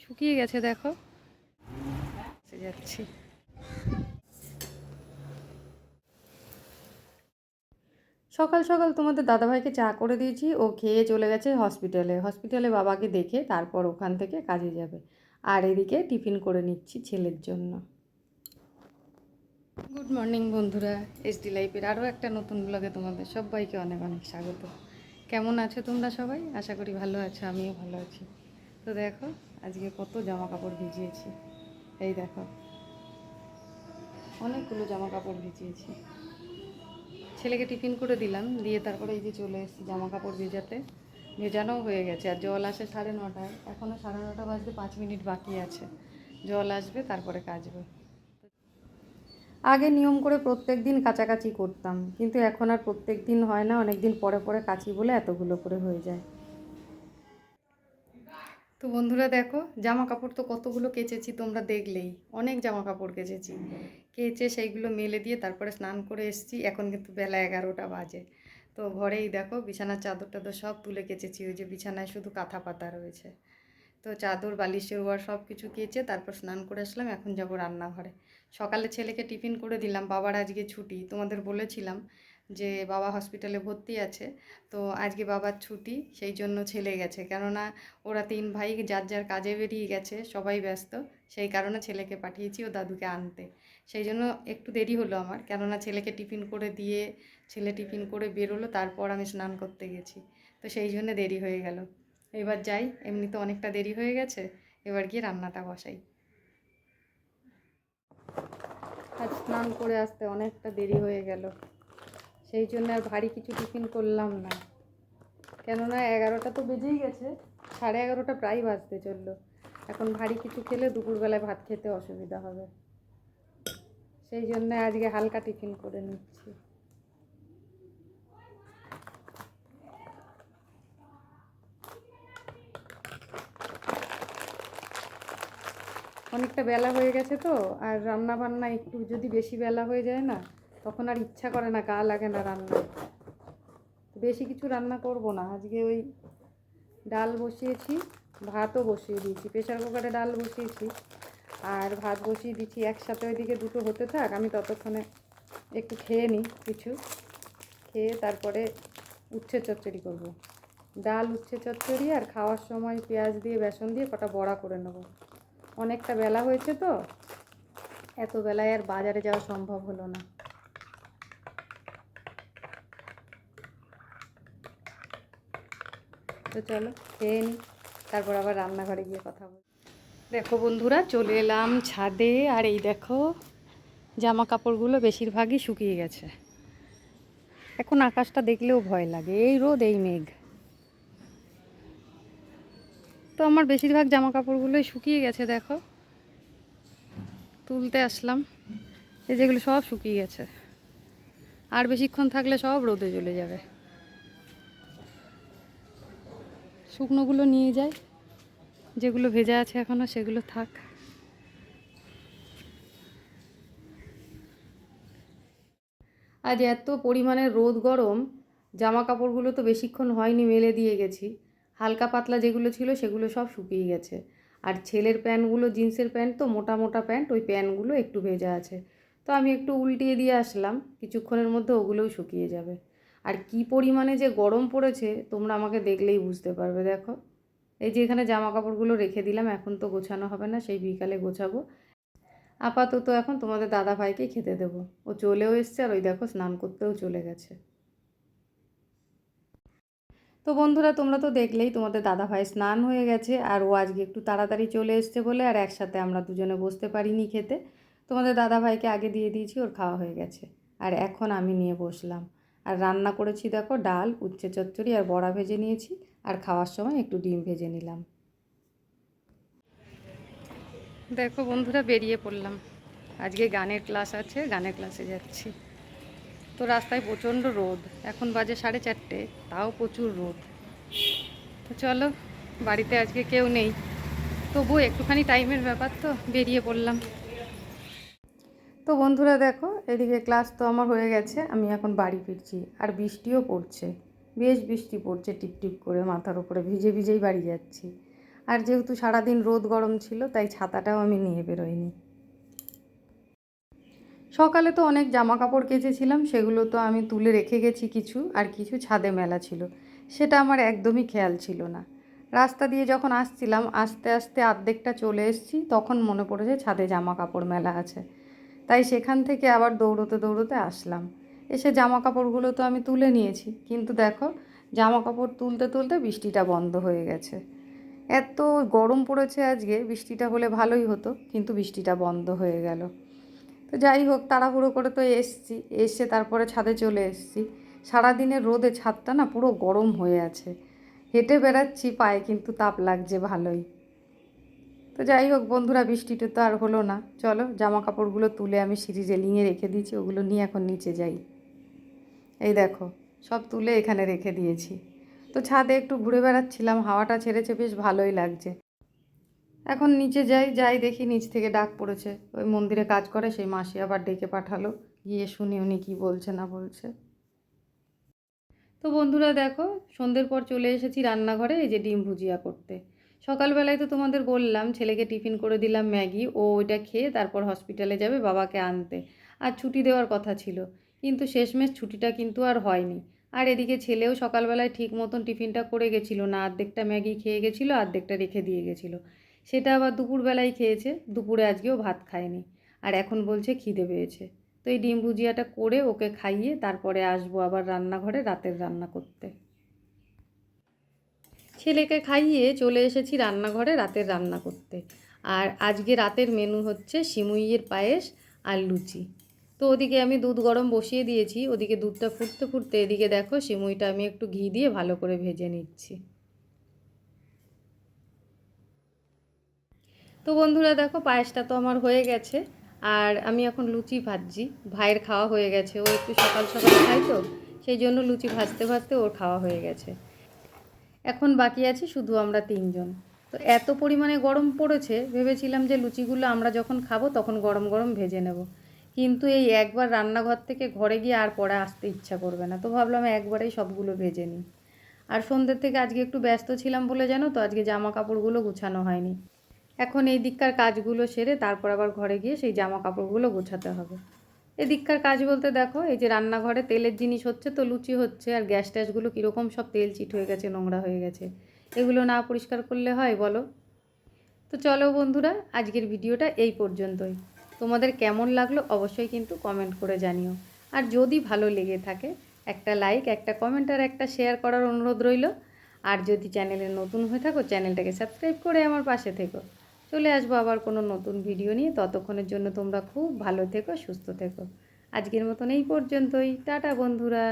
শুকিয়ে গেছে দেখো, যাচ্ছি। সকাল সকাল তোমাদের দাদাভাইকে চা করে দিয়েছি, ও খেয়ে চলে গেছে হসপিটালে বাবাকে দেখে তারপর ওখান থেকে কাজে যাবে। আর এদিকে টিফিন করে নিচ্ছি ছেলের জন্য। গুড মর্নিং বন্ধুরা, এসডি লাইফের আরও একটা নতুন ব্লগে তোমাদের সবাইকে অনেক অনেক স্বাগত। কেমন আছো তোমরা সবাই? আশা করি ভালো আছো, আমিও ভালো আছি। তো দেখো আজকে কত জামা কাপড় ভিজিয়েছি, এই দেখো অনেকগুলো জামা কাপড় ভিজিয়েছি। ছেলেকে টিফিন করে দিলাম, দিয়ে তারপরে এই যে চলে এসেছি জামা কাপড় ভেজাতে। ভেজানোও হয়ে গেছে, আর জল আসে 9:30, এখনও 9:30 বাজতে 5 মিনিট বাকি আছে। জল আসবে তারপরে কাচবে। আগে নিয়ম করে প্রত্যেক দিন কাচাকাচি করতাম, কিন্তু এখন আর প্রত্যেক দিন হয় না, অনেক দিন পরে পরে কাচি বলে এতগুলো করে হয়ে যায়। তো বন্ধুরা দেখো জামা কাপড় তো কতগুলো কেচেছি, তোমরা দেখলেই অনেক জামা কাপড় কেচেছি। কেচে সেইগুলো মেলে দিয়ে তারপরে স্নান করে এসেছি। এখন কিন্তু বেলা 11টা বাজে। তো ঘরেই দেখো বিছানার চাদর টাদর সব তুলে কেচেছি, ওই যে বিছানায় শুধু কাঁথা পাতা রয়েছে। তো চাদর বালিশের ওয়ার সব কিছু কেচে তারপর স্নান করে আসলাম। এখন যাব রান্নাঘরে। সকালে ছেলেকে টিফিন করে দিলাম, বাবার আজকে ছুটি, তোমাদের বলেছিলাম যে বাবা হসপিটালে ভর্তি আছে। তো আজকে বাবার ছুটি, সেই জন্য ছেলে গেছে, কেননা ওরা 3 ভাই যার যার কাজে বেরিয়ে গেছে, সবাই ব্যস্ত। সেই কারণে ছেলেকে পাঠিয়েছি ও দাদুকে আনতে। সেই জন্য একটু দেরি হলো আমার, কেননা ছেলেকে টিফিন করে দিয়ে ছেলে টিফিন করে বেরোলো, তারপর আমি স্নান করতে গেছি। তো সেই জন্য দেরি হয়ে গেল। এবার যাই, এমনি তো অনেকটা দেরি হয়ে গেছে, এবার গিয়ে রান্নাটা বসাই। আজ স্নান করে আসতে অনেকটা দেরি হয়ে গেল, সেই জন্য আর ভারী কিছু টিফিন করলাম না, কেননা 11টা তো বেজেই গেছে, 11:30 প্রায় বাজতে চললো। এখন ভারী কিছু খেলে দুপুরবেলায় ভাত খেতে অসুবিধা হবে, সেই জন্য আজকে হালকা টিফিন করে নিচ্ছি। অনেকটা বেলা হয়ে গেছে তো, আর রান্না বান্না একটু যদি বেশি বেলা হয়ে যায় না, তখন আর ইচ্ছা করে না, গা লাগে না রান্না। বেশি কিছু রান্না করব না আজকে। ওই ডাল বসিয়েছি, ভাতও বসিয়ে দিয়েছি, প্রেসার কুকারে ডাল বসিয়েছি আর ভাত বসিয়ে দিচ্ছি একসাথে। ওইদিকে দুটো হতে থাক, আমি ততক্ষণে একটু খেয়ে নিই কিছু, খেয়ে তারপরে উচ্ছে চচ্চড়ি করব। ডাল উচ্ছে চচ্চড়ি, আর খাওয়ার সময় পেঁয়াজ দিয়ে বেসন দিয়ে কটা বড়া করে নেব। অনেকটা বেলা হয়েছে তো, এত বেলায় আর বাজারে যাওয়া সম্ভব হলো না। তো চলো খেয়ে নিই, তারপর আবার রান্নাঘরে গিয়ে কথা বলি। দেখো বন্ধুরা চলে এলাম ছাদে, আর এই দেখো জামা কাপড়গুলো বেশিরভাগই শুকিয়ে গেছে। এখন আকাশটা দেখলেও ভয় লাগে, এই রোদ এই মেঘ। তো আমার বেশিরভাগ জামা কাপড়গুলোই শুকিয়ে গেছে, দেখো তুলতে আসলাম, এই যেগুলো সব শুকিয়ে গেছে। আর বেশিক্ষণ থাকলে সব রোদে চলে যাবে। শুকনোগুলো নিয়ে যাই, যেগুলো ভেজা আছে এখনও সেগুলো থাক। আজ এত পরিমাণে রোদ গরম, জামা কাপড়গুলো তো বেশিক্ষণ হয়নি মেলে দিয়ে গেছি, হালকা পাতলা যেগুলো ছিল সেগুলো সব শুকিয়ে গেছে। আর ছেলের প্যান্টগুলো জিন্সের প্যান্ট তো, মোটা মোটা প্যান্ট, ওই প্যান্টগুলো একটু ভেজা আছে। তো আমি একটু উল্টিয়ে দিয়ে আসলাম, কিছুক্ষণের মধ্যে ওগুলোও শুকিয়ে যাবে। আর কি পরিমাণে যে গরম পড়েছে তোমরা আমাকে দেখলেই বুঝতে পারবে। দেখো এই যে এখানে জামা কাপড়গুলো রেখে দিলাম, এখন তো গোছানো হবে না, সেই বিকালে গোছাবো। আপাতত এখন তোমাদের দাদা ভাইকে খেতে দেবো, ও চলেও এসছে, আর ওই দেখো স্নান করতেও চলে গেছে। তো বন্ধুরা তোমরা তো দেখলেই, তোমাদের দাদা ভাই স্নান হয়ে গেছে, আর ও আজকে একটু তাড়াতাড়ি চলে এসছে বলে আর একসাথে আমরা দুজনে বসতে পারিনি খেতে। তোমাদের দাদা ভাইকে আগে দিয়ে দিয়েছি, ওর খাওয়া হয়ে গেছে, আর এখন আমি নিয়ে বসলাম। আর রান্না করেছি দেখো ডাল, উচ্ছে চচ্চড়ি আর বড়া ভেজে নিয়েছি, আর খাওয়ার সময় একটু ডিম ভেজে নিলাম। দেখো বন্ধুরা বেরিয়ে পড়লাম, আজকে গানের ক্লাস আছে, গানের ক্লাসে যাচ্ছি। তো রাস্তায় প্রচণ্ড রোদ, এখন বাজে 4:30, তাও প্রচুর রোদ। তো চলো, বাড়িতে আজকে কেউ নেই, তবুও একটুখানি টাইমের ব্যাপার, তো বেরিয়ে পড়লাম। তো বন্ধুরা দেখো এদিকে ক্লাস তো আমার হয়ে গেছে, আমি এখন বাড়ি ফিরছি, আর বৃষ্টিও পড়ছে, বেশ বৃষ্টি পড়ছে টিপ টিপ করে, মাথার উপরে ভিজে ভিজেই বাড়ি যাচ্ছি। আর যেহেতু সারাদিন রোদ গরম ছিল তাই ছাতাটাও আমি নিয়ে বেরোইনি। সকালে তো অনেক জামা কাপড় কেচেছিলাম, সেগুলো তো আমি তুলে রেখে গেছি কিছু, আর কিছু ছাদে মেলা ছিল, সেটা আমার একদমই খেয়াল ছিল না। রাস্তা দিয়ে যখন আসছিলাম আস্তে আস্তে অর্ধেকটা চলে এসেছি, তখন মনে পড়েছে ছাদে জামা কাপড় মেলা আছে, তাই সেখান থেকে আবার দৌড়োতে দৌড়োতে আসলাম। এসে জামা কাপড়গুলো তো আমি তুলে নিয়েছি, কিন্তু দেখো জামা কাপড় তুলতে তুলতে বৃষ্টিটা বন্ধ হয়ে গেছে। এত গরম পড়েছে আজকে, বৃষ্টিটা হলে ভালোই হতো, কিন্তু বৃষ্টিটা বন্ধ হয়ে গেল। তো যাই হোক, তাড়াহুড়ো করে তো এসছি, এসে তারপরে ছাদে চলে এসছি। সারাদিনের রোদে ছাদটা না পুরো গরম হয়ে আছে, হেঁটে বেড়াচ্ছি, পায়ে কিন্তু তাপ লাগছে ভালোই। তো যাই হোক বন্ধুরা, বৃষ্টিটা তো আর হলো না। চলো জামা কাপড়গুলো তুলে আমি সিঁড়ি রেলিংয়ে রেখে দিয়েছি, ওগুলো নিয়ে এখন নিচে যাই। এই দেখো, সব তুলে এখানে রেখে দিয়েছি। তো ছাদে একটু ঘুরে বেড়াচ্ছিলাম, হাওয়াটা ছেড়েছে, বেশ ভালোই লাগছে। এখন নিচে যাই, যাই দেখি নিচ থেকে ডাক পড়েছে। ওই মন্দিরে কাজ করে সেই মাসি আবার ডেকে পাঠালো, গিয়ে শুনি উনি কী বলছে না বলছে। তো বন্ধুরা দেখো, সন্ধ্যের পর চলে এসেছি রান্নাঘরে, এই যে ডিম ভুজিয়া করতে। সকালবেলায় তো তোমাদের বললাম ছেলেকে টিফিন করে দিলাম ম্যাগি, ও ওইটা খেয়ে তারপর হসপিটালে যাবে বাবাকে আনতে। আর ছুটি দেওয়ার কথা ছিল, কিন্তু শেষমেশ ছুটিটা কিন্তু আর হয়নি। আর এদিকে ছেলেও সকালবেলায় ঠিক মতন টিফিনটা করে গেছিলো না, অর্ধেকটা ম্যাগি খেয়ে গেছিলো, অর্ধেকটা রেখে দিয়ে গেছিলো। সেটা আবার দুপুরবেলায় খেয়েছে, দুপুরে আজকেও ভাত খায়নি। আর এখন বলছে খিদে পেয়েছে। তো এই ডিম ভুজিয়াটা করে ওকে খাইয়ে তারপরে আসবো আবার রান্নাঘরে রাতের রান্না করতে। ছেলেকে খাইয়ে চলে এসেছি রান্নাঘরে রাতের রান্না করতে। আর আজকে রাতের মেনু হচ্ছে সিমুইয়ের পায়েস আর লুচি। তো ওদিকে আমি দুধ গরম বসিয়ে দিয়েছি, ওদিকে দুধটা ফুটতে ফুটতে এদিকে দেখো সিমুইটা আমি একটু ঘি দিয়ে ভালো করে ভেজে নিচ্ছি। তো বন্ধুরা দেখো, পায়েসটা তো আমার হয়ে গেছে, আর আমি এখন লুচি ভাজছি। ভাইয়ের খাওয়া হয়ে গেছে, ও একটু সকাল সকাল খায় তো, সেই জন্য লুচি ভাজতে ভাজতে ওর খাওয়া হয়ে গেছে। এখন বাকি আছি শুধু আমরা তিনজন। তো এত পরিমাণে গরম পড়েছে, ভেবেছিলাম যে লুচিগুলো আমরা যখন খাবো তখন গরম গরম ভেজে নেব, কিন্তু এই একবার রান্নাঘর থেকে ঘরে গিয়ে আর পরে আসতে ইচ্ছা করবে না, তো ভাবলাম একবারেই সবগুলো ভেজে নিই। আর সন্ধ্যের থেকে আজকে একটু ব্যস্ত ছিলাম বলে জানো তো আজকে জামা কাপড়গুলো গুছানো হয়নি। এখন এই দিককার কাজগুলো সেরে তারপর আবার ঘরে গিয়ে সেই জামা কাপড়গুলো গোছাতে হবে। এদিককার কাজ বলতে দেখো, এই যে রান্নাঘরে তেলের জিনিস হচ্ছে, তো লুচি হচ্ছে, আর গ্যাস ট্যাসগুলো কীরকম সব তেল চিট হয়ে গেছে, নোংরা হয়ে গেছে, এগুলো না পরিষ্কার করলে হয় বলো। তো চলো বন্ধুরা, আজকের ভিডিওটা এই পর্যন্তই। তোমাদের কেমন লাগলো অবশ্যই কিন্তু কমেন্ট করে জানিও। আর যদি ভালো লেগে থাকে একটা লাইক, একটা কমেন্ট আর একটা শেয়ার করার অনুরোধ রইল। আর যদি চ্যানেলে নতুন হয়ে থাকো চ্যানেলটাকে সাবস্ক্রাইব করে আমার পাশে থেকো। চলে আসবো আবার কোনো নতুন ভিডিও নিয়ে, ততক্ষণের জন্য তোমরা খুব ভালো থেকো, সুস্থ থেকো। আজকের মতন এই পর্যন্তই, টাটা বন্ধুরা।